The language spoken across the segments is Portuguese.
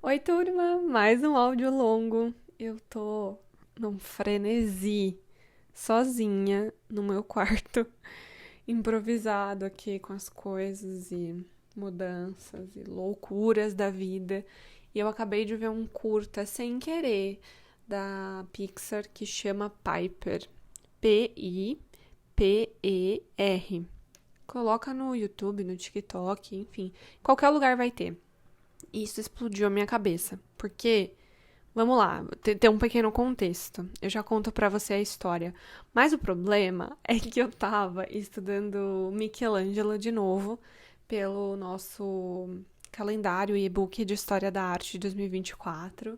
Oi, turma! Mais um áudio longo. Eu tô num frenesi, sozinha, no meu quarto, improvisado aqui com as coisas e mudanças e loucuras da vida. E eu acabei de ver um curta sem querer da Pixar que chama Piper. Piper. Coloca no YouTube, no TikTok, enfim, qualquer lugar vai ter. Isso explodiu a minha cabeça, porque vamos lá, tem um pequeno contexto. Eu já conto pra você a história. Mas o problema é que eu tava estudando Michelangelo de novo pelo nosso calendário e e-book de História da Arte de 2024,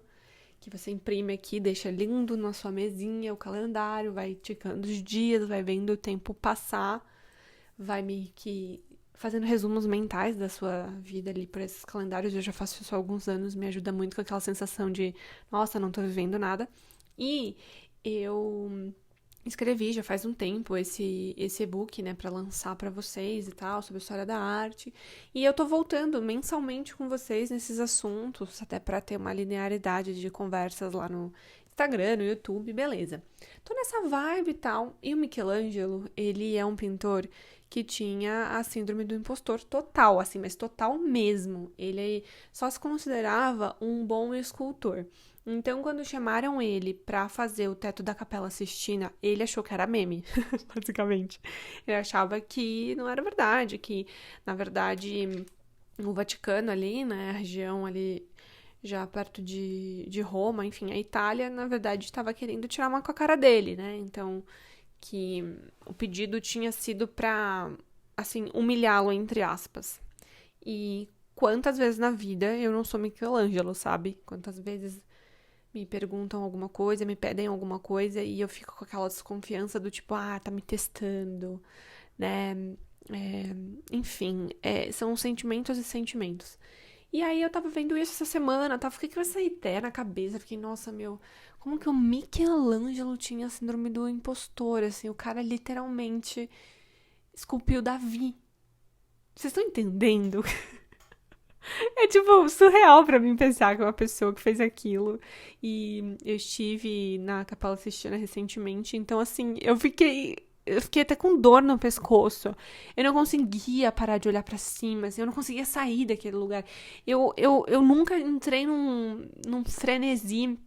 que você imprime aqui, deixa lindo na sua mesinha o calendário, vai ticando os dias, vai vendo o tempo passar, vai meio que fazendo resumos mentais da sua vida ali por esses calendários. Eu já faço isso há alguns anos, me ajuda muito com aquela sensação de, nossa, não tô vivendo nada. E eu escrevi já faz um tempo esse e-book, né, para lançar para vocês e tal, sobre a história da arte. E eu tô voltando mensalmente com vocês nesses assuntos, até para ter uma linearidade de conversas lá no Instagram, no YouTube, beleza. Tô nessa vibe e tal. E o Michelangelo, ele é um pintor que tinha a síndrome do impostor total, assim, mas total mesmo. Ele só se considerava um bom escultor. Então, quando chamaram ele pra fazer o teto da Capela Sistina, ele achou que era meme, basicamente. Ele achava que não era verdade, que, na verdade, o Vaticano ali, né, a região ali já perto de Roma, enfim, a Itália, na verdade, estava querendo tirar uma com a cara dele, né? Então, que o pedido tinha sido pra, assim, humilhá-lo, entre aspas. E quantas vezes na vida eu não sou Michelangelo, sabe? Quantas vezes me perguntam alguma coisa, me pedem alguma coisa e eu fico com aquela desconfiança do tipo, tá me testando, né? É, enfim, são sentimentos e sentimentos. E aí eu tava vendo isso essa semana, fiquei com essa ideia na cabeça, fiquei, nossa, meu, como que o Michelangelo tinha a síndrome do impostor, assim, o cara literalmente esculpiu Davi. Vocês estão entendendo? É tipo surreal pra mim pensar que uma pessoa que fez aquilo. E eu estive na Capela Sistina recentemente, então assim, eu fiquei até com dor no pescoço. Eu não conseguia parar de olhar pra cima, assim, eu não conseguia sair daquele lugar. Eu nunca entrei num frenesi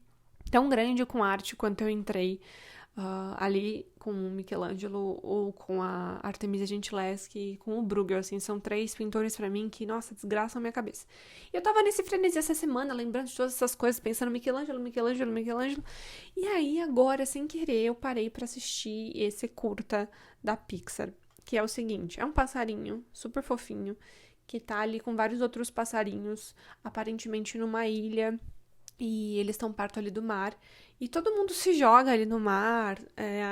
tão grande com arte quanto eu entrei ali com o Michelangelo ou com a Artemisia Gentileschi, com o Bruegel, assim, são três pintores pra mim que, nossa, desgraçam a minha cabeça. E eu tava nesse frenesi essa semana, lembrando de todas essas coisas, pensando Michelangelo. E aí, agora, sem querer, eu parei pra assistir esse curta da Pixar, que é o seguinte, é um passarinho super fofinho, que tá ali com vários outros passarinhos, aparentemente numa ilha, e eles estão perto ali do mar. E todo mundo se joga ali no mar,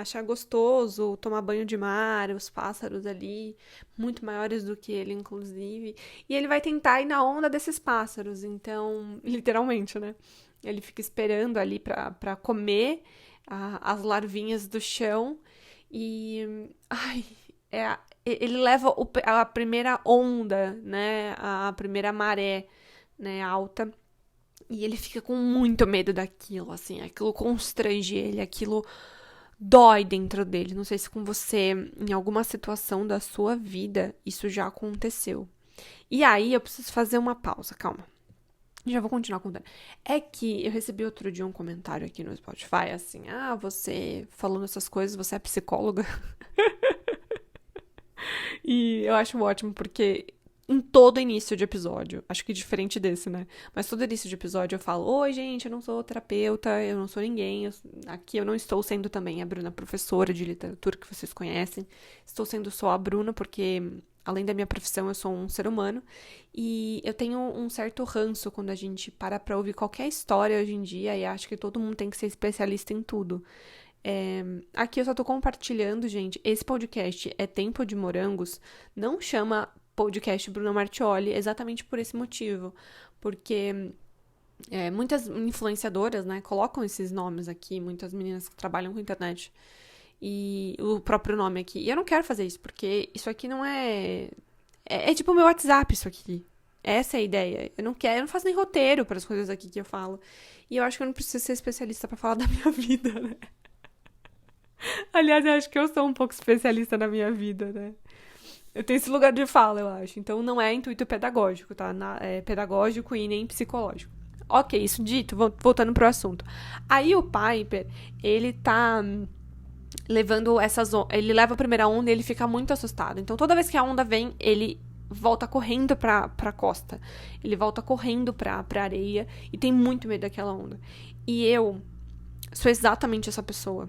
acha gostoso tomar banho de mar, os pássaros ali, muito maiores do que ele, inclusive. E ele vai tentar ir na onda desses pássaros, então, literalmente, né? Ele fica esperando ali pra comer as larvinhas do chão e. Ai, ele leva a primeira onda, né? A primeira maré, né, alta. E ele fica com muito medo daquilo, assim, aquilo constrange ele, aquilo dói dentro dele. Não sei se com você, em alguma situação da sua vida, isso já aconteceu. E aí eu preciso fazer uma pausa, calma. Já vou continuar contando. É que eu recebi outro dia um comentário aqui no Spotify, assim, você falando essas coisas, você é psicóloga? E eu acho ótimo, porque em todo início de episódio, acho que diferente desse, né? Mas todo início de episódio eu falo: oi, gente, eu não sou terapeuta, eu não sou ninguém. Aqui eu não estou sendo também a Bruna, professora de literatura que vocês conhecem. Estou sendo só a Bruna, porque além da minha profissão, eu sou um ser humano. E eu tenho um certo ranço quando a gente para pra ouvir qualquer história hoje em dia e acho que todo mundo tem que ser especialista em tudo. Aqui eu só tô compartilhando, gente. Esse podcast é Tempo de Morangos. Não chama podcast Bruna Martioli exatamente por esse motivo. Porque muitas influenciadoras, né, colocam esses nomes aqui, muitas meninas que trabalham com internet. E o próprio nome aqui. E eu não quero fazer isso, porque isso aqui não é. É tipo o meu WhatsApp, isso aqui. Essa é a ideia. Eu não faço nem roteiro para as coisas aqui que eu falo. E eu acho que eu não preciso ser especialista pra falar da minha vida, né? Aliás, eu acho que eu sou um pouco especialista na minha vida, né? Eu tenho esse lugar de fala, eu acho. Então não é intuito pedagógico, tá? É pedagógico e nem psicológico. Ok, isso dito, voltando pro assunto. Aí o Piper, ele tá levando essas ondas. Ele leva a primeira onda e ele fica muito assustado. Então toda vez que a onda vem, ele volta correndo pra costa. Ele volta correndo pra areia e tem muito medo daquela onda. E eu sou exatamente essa pessoa.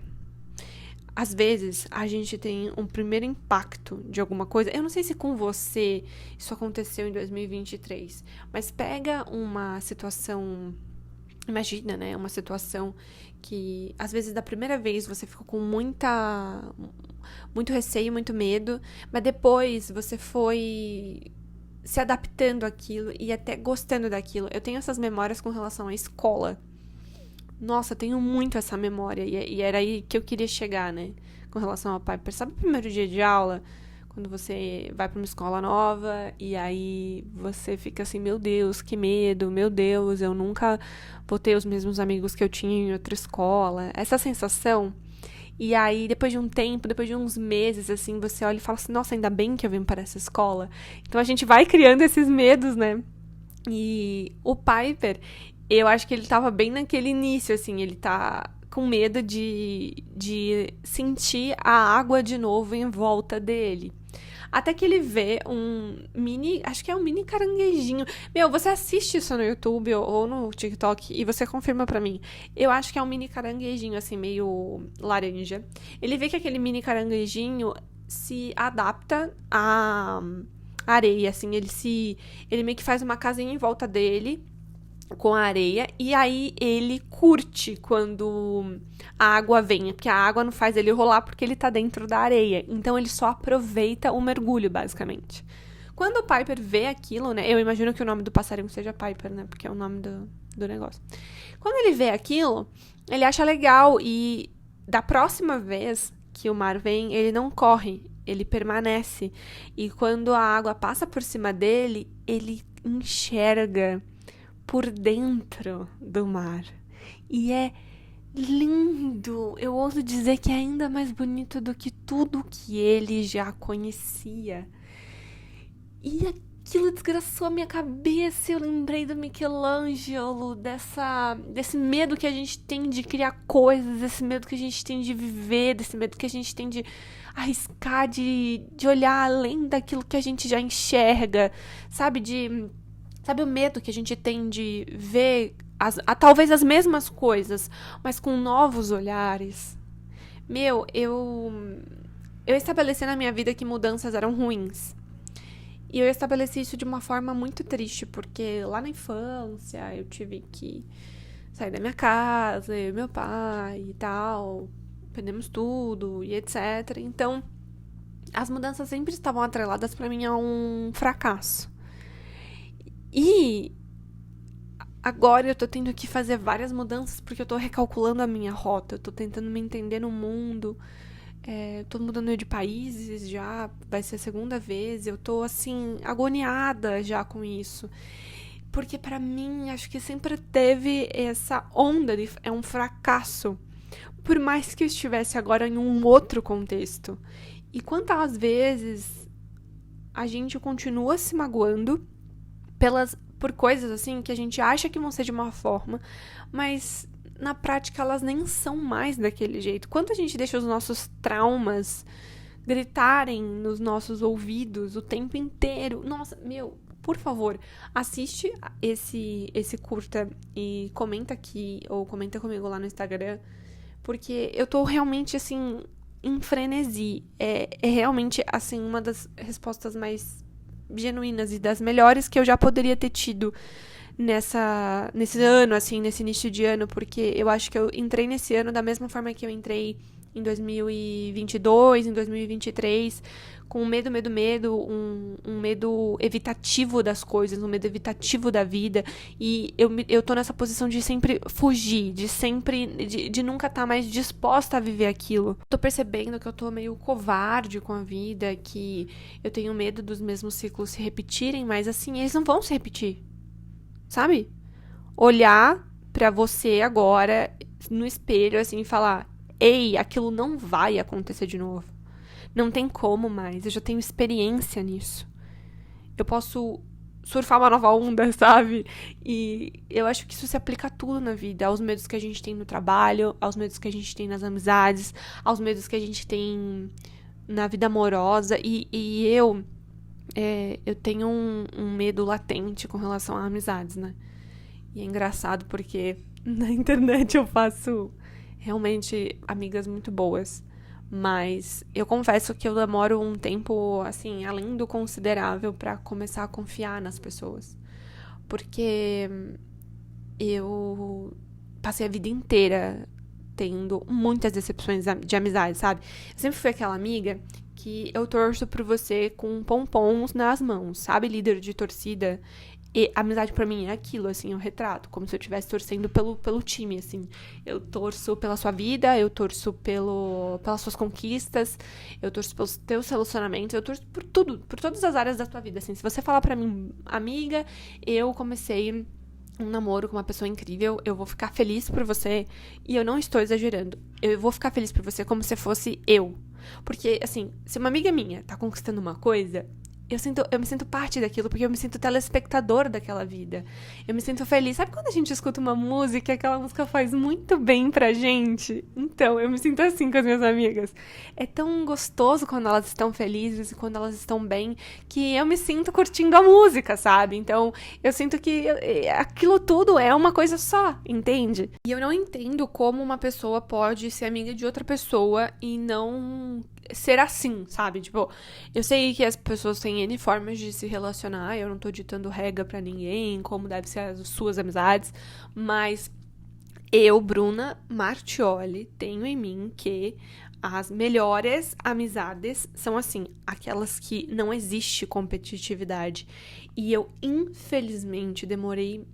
Às vezes, a gente tem um primeiro impacto de alguma coisa. Eu não sei se com você isso aconteceu em 2023, mas pega uma situação, imagina, né? Uma situação que, às vezes, da primeira vez você ficou com muito receio, muito medo, mas depois você foi se adaptando àquilo e até gostando daquilo. Eu tenho essas memórias com relação à escola. Nossa, eu tenho muito essa memória. E era aí que eu queria chegar, né? Com relação ao Piper. Sabe o primeiro dia de aula? Quando você vai pra uma escola nova e aí você fica assim, meu Deus, que medo, meu Deus, eu nunca vou ter os mesmos amigos que eu tinha em outra escola. Essa sensação. E aí, depois de um tempo, depois de uns meses, assim, você olha e fala assim, nossa, ainda bem que eu vim para essa escola. Então a gente vai criando esses medos, né? E o Piper, eu acho que ele tava bem naquele início, assim, ele tá com medo de sentir a água de novo em volta dele. Até que ele vê acho que é um mini caranguejinho. Meu, você assiste isso no YouTube ou no TikTok e você confirma pra mim. Eu acho que é um mini caranguejinho, assim, meio laranja. Ele vê que aquele mini caranguejinho se adapta à areia, assim, ele meio que faz uma casinha em volta dele com a areia, e aí ele curte quando a água vem, porque a água não faz ele rolar porque ele tá dentro da areia, então ele só aproveita o mergulho, basicamente. Quando o Piper vê aquilo, né, eu imagino que o nome do passarinho seja Piper, né, porque é o nome do negócio. Quando ele vê aquilo, ele acha legal, e da próxima vez que o mar vem, ele não corre, ele permanece, e quando a água passa por cima dele, ele enxerga por dentro do mar. E é lindo. Eu ouso dizer que é ainda mais bonito do que tudo que ele já conhecia. E aquilo desgraçou a minha cabeça. Eu lembrei do Michelangelo, desse medo que a gente tem de criar coisas, desse medo que a gente tem de viver, desse medo que a gente tem de arriscar, de olhar além daquilo que a gente já enxerga, sabe? Sabe o medo que a gente tem de ver talvez as mesmas coisas, mas com novos olhares? Meu, eu estabeleci na minha vida que mudanças eram ruins. E eu estabeleci isso de uma forma muito triste, porque lá na infância eu tive que sair da minha casa, eu e meu pai e tal, perdemos tudo e etc. Então, as mudanças sempre estavam atreladas pra mim a um fracasso. E agora eu tô tendo que fazer várias mudanças porque eu tô recalculando a minha rota, eu tô tentando me entender no mundo, tô mudando de países já, vai ser a segunda vez, eu tô assim, agoniada já com isso. Porque pra mim, acho que sempre teve essa onda de é um fracasso, por mais que eu estivesse agora em um outro contexto. E quantas vezes a gente continua se magoando por coisas assim que a gente acha que vão ser de uma forma, mas na prática elas nem são mais daquele jeito. Quanto a gente deixa os nossos traumas gritarem nos nossos ouvidos o tempo inteiro? Nossa, meu, por favor, assiste esse curta e comenta aqui, ou comenta comigo lá no Instagram, porque eu tô realmente assim em frenesi. É realmente assim uma das respostas mais genuínas e das melhores que eu já poderia ter tido nesse ano, assim, nesse início de ano, porque eu acho que eu entrei nesse ano da mesma forma que eu entrei em 2022, em 2023, com medo, um medo evitativo das coisas, um medo evitativo da vida, e eu tô nessa posição de sempre fugir, de nunca estar mais disposta a viver aquilo. Tô percebendo que eu tô meio covarde com a vida, que eu tenho medo dos mesmos ciclos se repetirem, mas assim, eles não vão se repetir, sabe? Olhar pra você agora no espelho, assim, e falar: ei, aquilo não vai acontecer de novo. Não tem como mais. Eu já tenho experiência nisso. Eu posso surfar uma nova onda, sabe? E eu acho que isso se aplica a tudo na vida. Aos medos que a gente tem no trabalho, aos medos que a gente tem nas amizades, aos medos que a gente tem na vida amorosa. E eu tenho um medo latente com relação a amizades, né? E é engraçado porque na internet eu faço realmente amigas muito boas. Mas eu confesso que eu demoro um tempo, assim, além do considerável pra começar a confiar nas pessoas. Porque eu passei a vida inteira tendo muitas decepções de amizade, sabe? Eu sempre fui aquela amiga que eu torço por você com pompons nas mãos, sabe? Líder de torcida. E amizade pra mim é aquilo, assim, eu retrato, como se eu estivesse torcendo pelo time, assim. Eu torço pela sua vida, eu torço pelas suas conquistas, eu torço pelos teus relacionamentos, eu torço por tudo, por todas as áreas da tua vida, assim. Se você falar pra mim, amiga, eu comecei um namoro com uma pessoa incrível, eu vou ficar feliz por você, e eu não estou exagerando. Eu vou ficar feliz por você como se fosse eu. Porque, assim, se uma amiga minha tá conquistando uma coisa, eu me sinto parte daquilo, porque eu me sinto telespectador daquela vida. Eu me sinto feliz. Sabe quando a gente escuta uma música e aquela música faz muito bem pra gente? Então, eu me sinto assim com as minhas amigas. É tão gostoso quando elas estão felizes e quando elas estão bem, que eu me sinto curtindo a música, sabe? Então, eu sinto que aquilo tudo é uma coisa só, entende? E eu não entendo como uma pessoa pode ser amiga de outra pessoa e não ser assim, sabe? Tipo, eu sei que as pessoas têm N formas de se relacionar, eu não tô ditando regra pra ninguém, como deve ser as suas amizades, mas eu, Bruna Martioli, tenho em mim que as melhores amizades são, assim, aquelas que não existe competitividade. E eu, infelizmente, demorei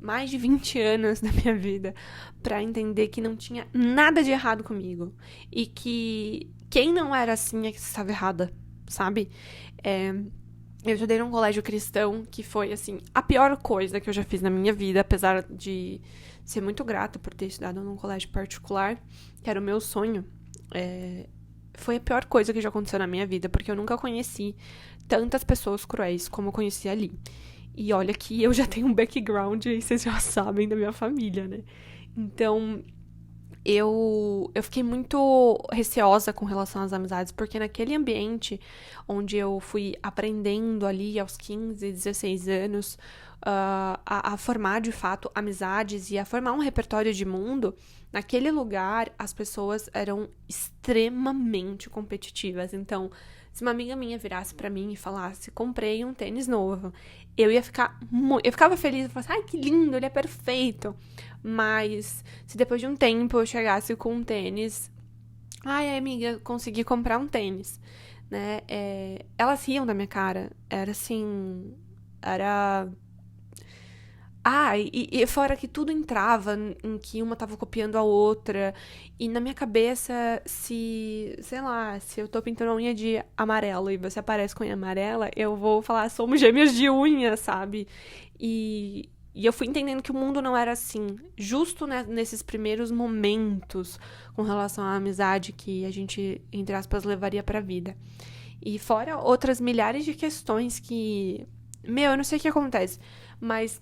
mais de 20 anos da minha vida pra entender que não tinha nada de errado comigo. E que quem não era assim é que estava errada, sabe? Eu estudei num colégio cristão que foi, assim, a pior coisa que eu já fiz na minha vida, apesar de ser muito grata por ter estudado num colégio particular, que era o meu sonho. Foi a pior coisa que já aconteceu na minha vida, porque eu nunca conheci tantas pessoas cruéis como eu conheci ali. E olha que eu já tenho um background, e vocês já sabem, da minha família, né? Então, eu fiquei muito receosa com relação às amizades, porque naquele ambiente onde eu fui aprendendo ali aos 15, 16 anos a formar de fato amizades e a formar um repertório de mundo, naquele lugar as pessoas eram extremamente competitivas. Então, se uma amiga minha virasse pra mim e falasse: comprei um tênis novo, eu ficava feliz, eu falasse: ai, que lindo, ele é perfeito. Mas se depois de um tempo eu chegasse com um tênis, ai, amiga, consegui comprar um tênis, né? Elas riam da minha cara. Era assim, era... e fora que tudo entrava em que uma tava copiando a outra. E na minha cabeça, sei lá, se eu tô pintando a unha de amarelo e você aparece com unha amarela, eu vou falar: somos gêmeas de unha, sabe? E eu fui entendendo que o mundo não era assim. Justo nesses primeiros momentos com relação à amizade que a gente, entre aspas, levaria pra vida. E fora outras milhares de questões que... eu não sei o que acontece, mas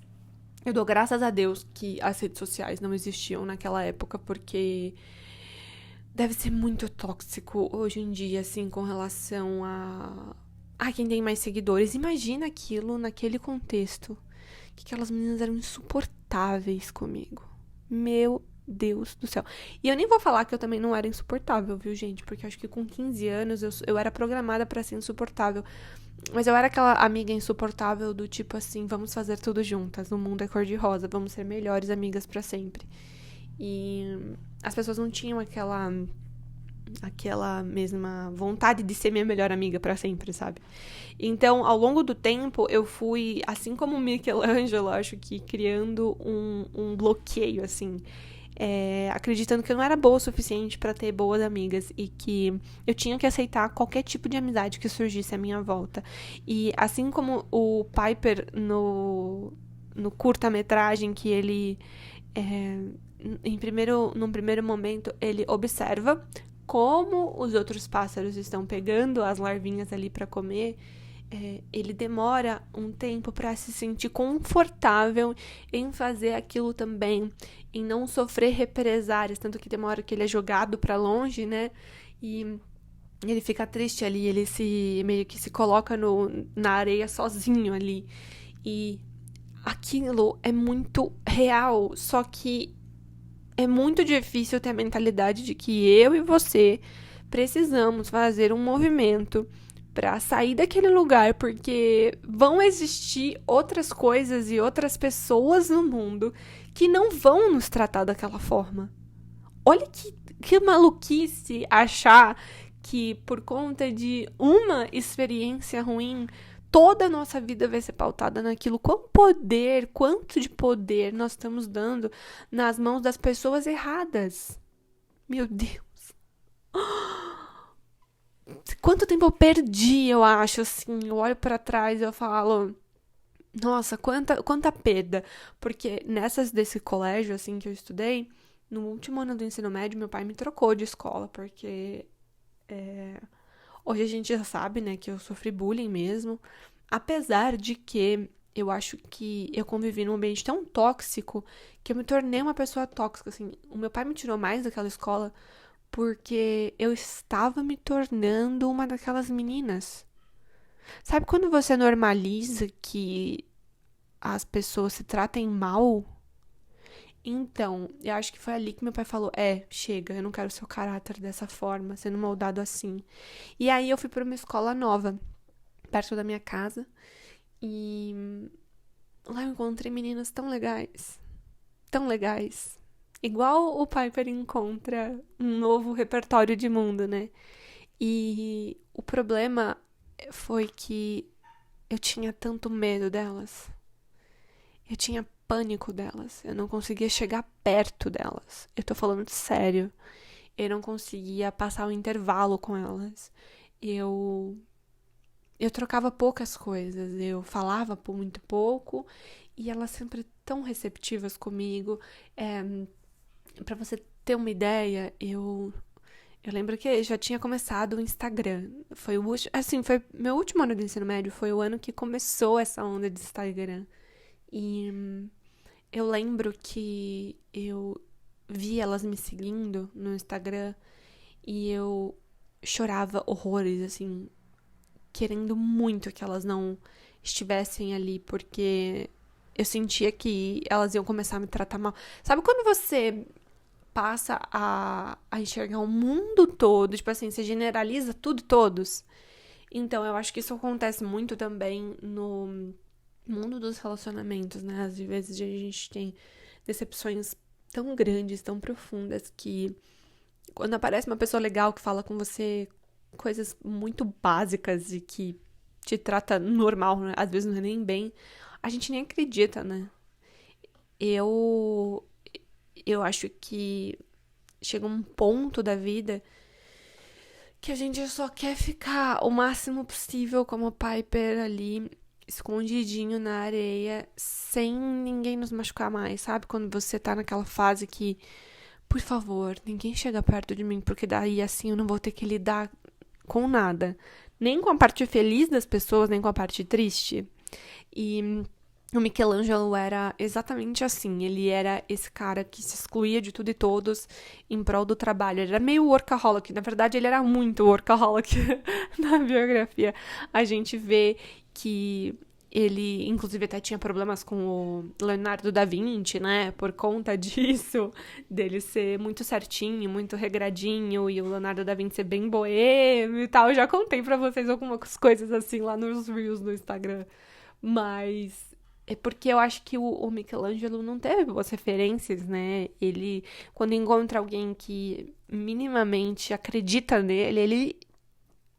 eu dou graças a Deus que as redes sociais não existiam naquela época, porque deve ser muito tóxico hoje em dia, assim, com relação a quem tem mais seguidores. Imagina aquilo naquele contexto, que aquelas meninas eram insuportáveis comigo. Meu Deus do céu. E eu nem vou falar que eu também não era insuportável, viu, gente? Porque eu acho que com 15 anos eu era programada pra ser insuportável. Mas eu era aquela amiga insuportável do tipo assim: vamos fazer tudo juntas, o mundo é cor-de-rosa, vamos ser melhores amigas pra sempre. E as pessoas não tinham aquela mesma vontade de ser minha melhor amiga pra sempre, sabe? Então, ao longo do tempo, eu fui, assim como o Michelangelo, acho que criando um bloqueio, assim, acreditando que eu não era boa o suficiente pra ter boas amigas e que eu tinha que aceitar qualquer tipo de amizade que surgisse à minha volta. E assim como o Piper no curta-metragem, que ele, num primeiro momento, ele observa como os outros pássaros estão pegando as larvinhas ali para comer, ele demora um tempo para se sentir confortável em fazer aquilo também, em não sofrer represárias, tanto que demora que ele é jogado para longe, né? E ele fica triste ali, ele meio que se coloca na areia sozinho ali. E aquilo é muito real, só que é muito difícil ter a mentalidade de que eu e você precisamos fazer um movimento para sair daquele lugar, porque vão existir outras coisas e outras pessoas no mundo que não vão nos tratar daquela forma. Olha que maluquice achar que por conta de uma experiência ruim, toda a nossa vida vai ser pautada naquilo. Quanto de poder nós estamos dando nas mãos das pessoas erradas. Meu Deus. Quanto tempo eu perdi, eu acho, assim. Eu olho pra trás e eu falo, nossa, quanta perda. Porque nessas desse colégio, assim, que eu estudei, no último ano do ensino médio, meu pai me trocou de escola, porque hoje a gente já sabe, né, que eu sofri bullying mesmo. Apesar de que eu acho que eu convivi num ambiente tão tóxico que eu me tornei uma pessoa tóxica, assim. O meu pai me tirou mais daquela escola porque eu estava me tornando uma daquelas meninas. Sabe quando você normaliza que as pessoas se tratem mal? Então, eu acho que foi ali que meu pai falou: chega, eu não quero seu caráter dessa forma, sendo moldado assim. E aí eu fui para uma escola nova, perto da minha casa, e lá eu encontrei meninas tão legais, tão legais. Igual o Piper encontra um novo repertório de mundo, né? E o problema foi que eu tinha tanto medo delas. Eu tinha pânico delas. Eu não conseguia chegar perto delas. Eu tô falando sério. Eu não conseguia passar o intervalo com elas. Eu trocava poucas coisas. Eu falava por muito pouco. E elas sempre tão receptivas comigo. Pra você ter uma ideia, eu lembro que já tinha começado o Instagram. Foi foi meu último ano do ensino médio, foi o ano que começou essa onda de Instagram. E eu lembro que eu vi elas me seguindo no Instagram e eu chorava horrores, assim, querendo muito que elas não estivessem ali, porque eu sentia que elas iam começar a me tratar mal. Sabe quando você passa a enxergar o mundo todo, tipo assim, você generaliza tudo e todos? Então, eu acho que isso acontece muito também no mundo dos relacionamentos, né? Às vezes a gente tem decepções tão grandes, tão profundas, que quando aparece uma pessoa legal que fala com você coisas muito básicas e que te trata normal, né? Às vezes não é nem bem, a gente nem acredita, né? Eu acho que chega um ponto da vida que a gente só quer ficar o máximo possível como o Piper ali, escondidinho na areia, sem ninguém nos machucar mais, sabe? Quando você tá naquela fase que, por favor, ninguém chega perto de mim, porque daí assim eu não vou ter que lidar com nada. Nem com a parte feliz das pessoas, nem com a parte triste. E o Michelangelo era exatamente assim. Ele era esse cara que se excluía de tudo e todos em prol do trabalho. Ele era meio workaholic. Na verdade, ele era muito workaholic. Na biografia, a gente vê que ele, inclusive, até tinha problemas com o Leonardo da Vinci, né? Por conta disso, dele ser muito certinho, muito regradinho, e o Leonardo da Vinci ser bem boêmio e tal. Eu já contei pra vocês algumas coisas assim lá nos Reels no Instagram. Mas É porque eu acho que o Michelangelo não teve boas referências, né? Ele, quando encontra alguém que minimamente acredita nele, ele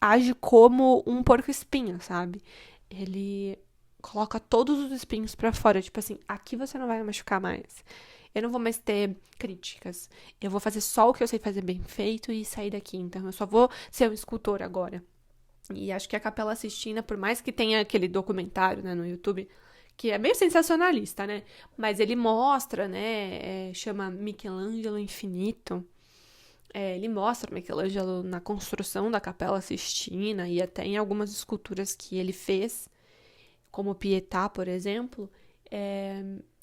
age como um porco-espinho, sabe? Ele coloca todos os espinhos pra fora, tipo assim, aqui você não vai machucar mais. Eu não vou mais ter críticas. Eu vou fazer só o que eu sei fazer bem feito e sair daqui. Então eu só vou ser um escultor agora. E acho que a Capela Sistina, por mais que tenha aquele documentário, né, no YouTube, que é meio sensacionalista, né? Mas ele mostra, né? Chama Michelangelo Infinito. Ele mostra Michelangelo na construção da Capela Sistina e até em algumas esculturas que ele fez, como Pietà, por exemplo.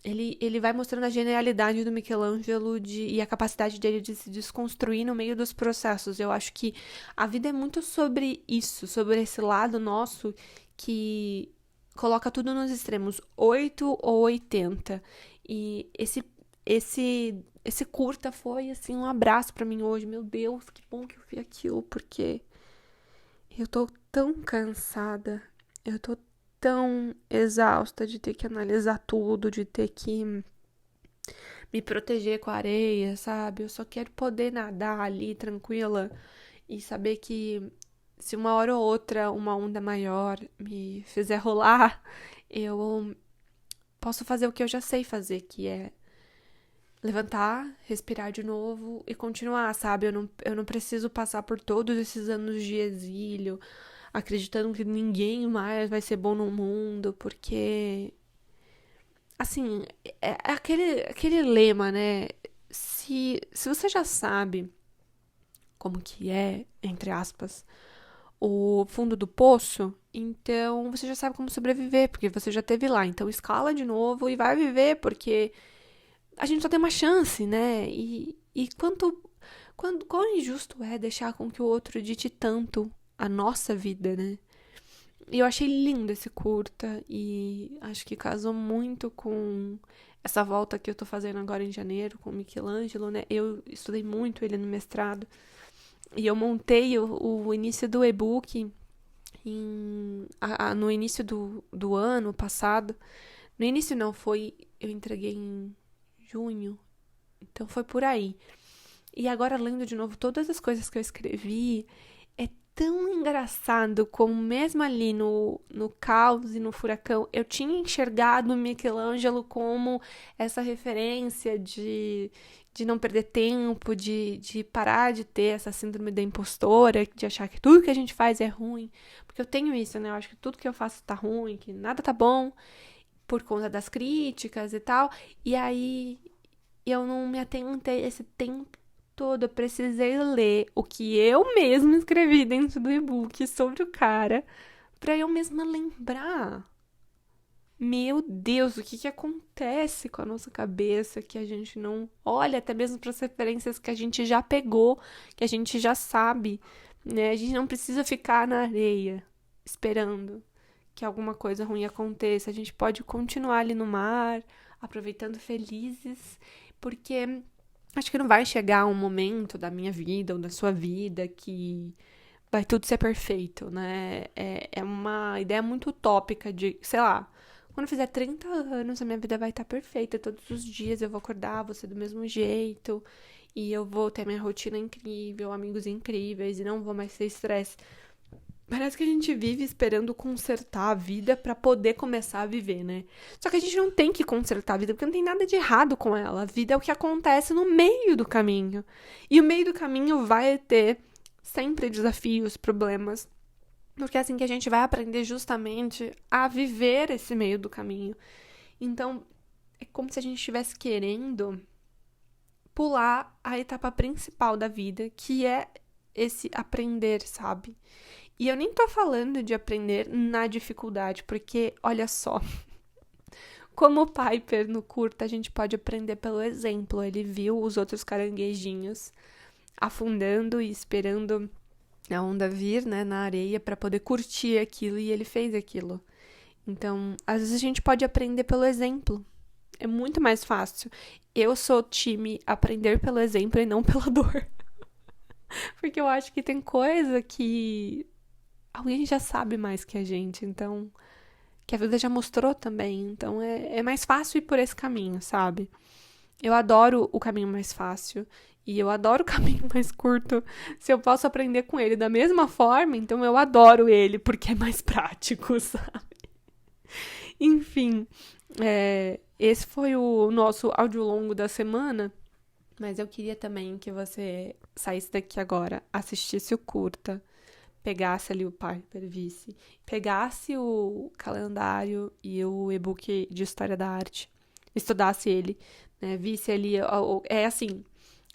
Ele vai mostrando a genialidade do Michelangelo e a capacidade dele de se desconstruir no meio dos processos. Eu acho que a vida é muito sobre isso, sobre esse lado nosso que coloca tudo nos extremos, 8 ou 80. E esse curta foi assim um abraço pra mim hoje. Meu Deus, que bom que eu vi aquilo, porque eu tô tão cansada. Eu tô tão exausta de ter que analisar tudo, de ter que me proteger com a areia, sabe? Eu só quero poder nadar ali tranquila e saber que se uma hora ou outra uma onda maior me fizer rolar, eu posso fazer o que eu já sei fazer, que é levantar, respirar de novo e continuar, sabe? Eu não preciso passar por todos esses anos de exílio, acreditando que ninguém mais vai ser bom no mundo, porque, assim, é aquele lema, né? Se você já sabe como que é, entre aspas, o fundo do poço, então você já sabe como sobreviver, porque você já teve lá. Então escala de novo e vai viver, porque a gente só tem uma chance, né? E quão injusto é deixar com que o outro dite tanto a nossa vida, né? E eu achei lindo esse curta e acho que casou muito com essa volta que eu tô fazendo agora em janeiro com o Michelangelo, né? Eu estudei muito ele no mestrado e eu montei o início do e-book no início do ano passado. No início não, eu entreguei em junho, então foi por aí. E agora, lendo de novo todas as coisas que eu escrevi, é tão engraçado como mesmo ali no caos e no furacão, eu tinha enxergado o Michelangelo como essa referência de não perder tempo, de parar de ter essa síndrome da impostora, de achar que tudo que a gente faz é ruim. Porque eu tenho isso, né? Eu acho que tudo que eu faço tá ruim, que nada tá bom, por conta das críticas e tal. E aí eu não me atentei esse tempo todo. Eu precisei ler o que eu mesma escrevi dentro do e-book sobre o cara pra eu mesma lembrar. Meu Deus, o que acontece com a nossa cabeça que a gente não olha até mesmo para as referências que a gente já pegou, que a gente já sabe, né? A gente não precisa ficar na areia esperando que alguma coisa ruim aconteça. A gente pode continuar ali no mar, aproveitando felizes, porque acho que não vai chegar um momento da minha vida ou da sua vida que vai tudo ser perfeito, né? É uma ideia muito utópica de, sei lá, quando eu fizer 30 anos, a minha vida vai estar perfeita. Todos os dias eu vou acordar, vou ser do mesmo jeito, e eu vou ter minha rotina incrível, amigos incríveis, e não vou mais ter estresse. Parece que a gente vive esperando consertar a vida pra poder começar a viver, né? Só que a gente não tem que consertar a vida, porque não tem nada de errado com ela. A vida é o que acontece no meio do caminho. E o meio do caminho vai ter sempre desafios, problemas. Porque é assim que a gente vai aprender justamente a viver esse meio do caminho. Então, é como se a gente estivesse querendo pular a etapa principal da vida, que é esse aprender, sabe? E eu nem tô falando de aprender na dificuldade, porque, olha só, como o Piper no curta, a gente pode aprender pelo exemplo. Ele viu os outros caranguejinhos afundando e esperando a onda vir, né, na areia para poder curtir aquilo, e ele fez aquilo. Então, às vezes a gente pode aprender pelo exemplo. É muito mais fácil. Eu sou time aprender pelo exemplo e não pela dor. Porque eu acho que tem coisa que alguém já sabe mais que a gente, então que a vida já mostrou também. Então é mais fácil ir por esse caminho, sabe? Eu adoro o caminho mais fácil e eu adoro o caminho mais curto. Se eu posso aprender com ele da mesma forma, então eu adoro ele porque é mais prático, sabe? Enfim, esse foi o nosso áudio longo da semana. Mas eu queria também que você saísse daqui agora, assistisse o curta, pegasse ali o Piper, visse, pegasse o calendário e o e-book de História da Arte, estudasse ele, né, visse ali, é assim,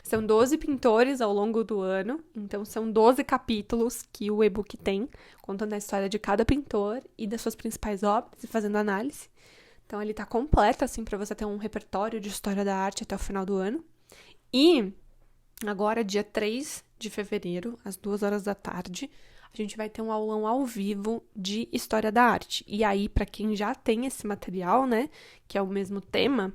são 12 pintores ao longo do ano, então são 12 capítulos que o e-book tem, contando a história de cada pintor e das suas principais obras e fazendo análise. Então ele tá completo, assim, para você ter um repertório de História da Arte até o final do ano. E agora, dia 3 de fevereiro, às 2 horas da tarde, a gente vai ter um aulão ao vivo de História da Arte. E aí, para quem já tem esse material, né, que é o mesmo tema,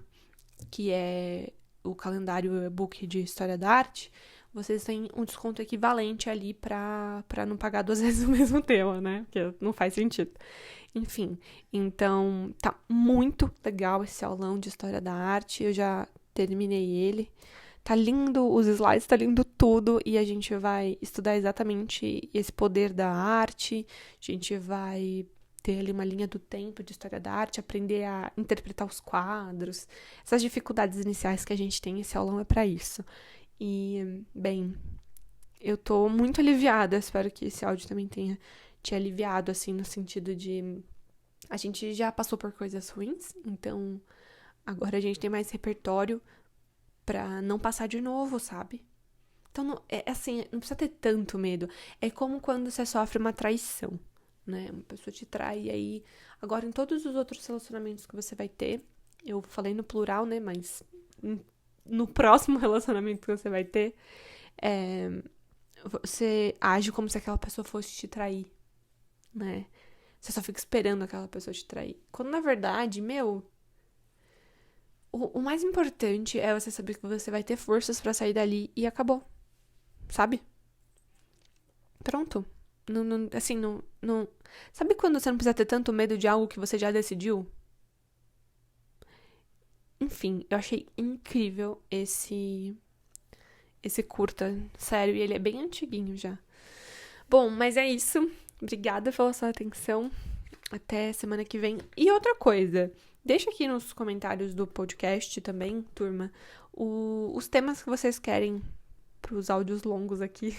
que é o calendário e-book de História da Arte, vocês têm um desconto equivalente ali para não pagar 2 vezes o mesmo tema, né? Porque não faz sentido. Enfim, então tá muito legal esse aulão de História da Arte. Eu já terminei ele. Tá lindo os slides, tá lindo tudo, e a gente vai estudar exatamente esse poder da arte, a gente vai ter ali uma linha do tempo de História da Arte, aprender a interpretar os quadros, essas dificuldades iniciais que a gente tem, esse aulão é pra isso. E, bem, eu tô muito aliviada, espero que esse áudio também tenha te aliviado, assim, no sentido de a gente já passou por coisas ruins, então agora a gente tem mais repertório pra não passar de novo, sabe? Então, é assim, não precisa ter tanto medo. É como quando você sofre uma traição, né? Uma pessoa te trai e aí... Agora, em todos os outros relacionamentos que você vai ter, eu falei no plural, né? Mas no próximo relacionamento que você vai ter, você age como se aquela pessoa fosse te trair, né? Você só fica esperando aquela pessoa te trair. Quando, na verdade, o mais importante é você saber que você vai ter forças pra sair dali e acabou. Sabe? Pronto. Não. Sabe quando você não precisa ter tanto medo de algo que você já decidiu? Enfim, eu achei incrível esse curta. Sério, e ele é bem antiguinho já. Bom, mas é isso. Obrigada pela sua atenção. Até semana que vem. E outra coisa, deixa aqui nos comentários do podcast também, turma, os temas que vocês querem pros áudios longos aqui.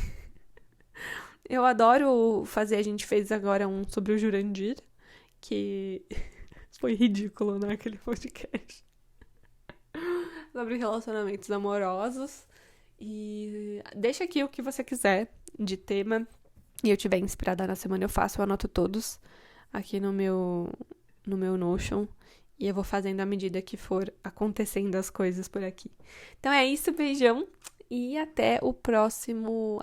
Eu adoro fazer, a gente fez agora um sobre o Jurandir, que foi ridículo, né, aquele podcast. Sobre relacionamentos amorosos. E deixa aqui o que você quiser de tema. E eu tiver inspirada na semana, eu faço, eu anoto todos aqui no meu Notion. E eu vou fazendo à medida que for acontecendo as coisas por aqui. Então é isso, beijão. E até a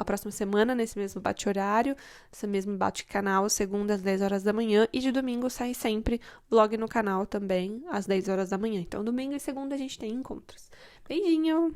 próxima semana, nesse mesmo bate-horário, esse mesmo bate-canal, segunda às 10 horas da manhã. E de domingo sai sempre vlog no canal também, às 10 horas da manhã. Então, domingo e segunda a gente tem encontros. Beijinho!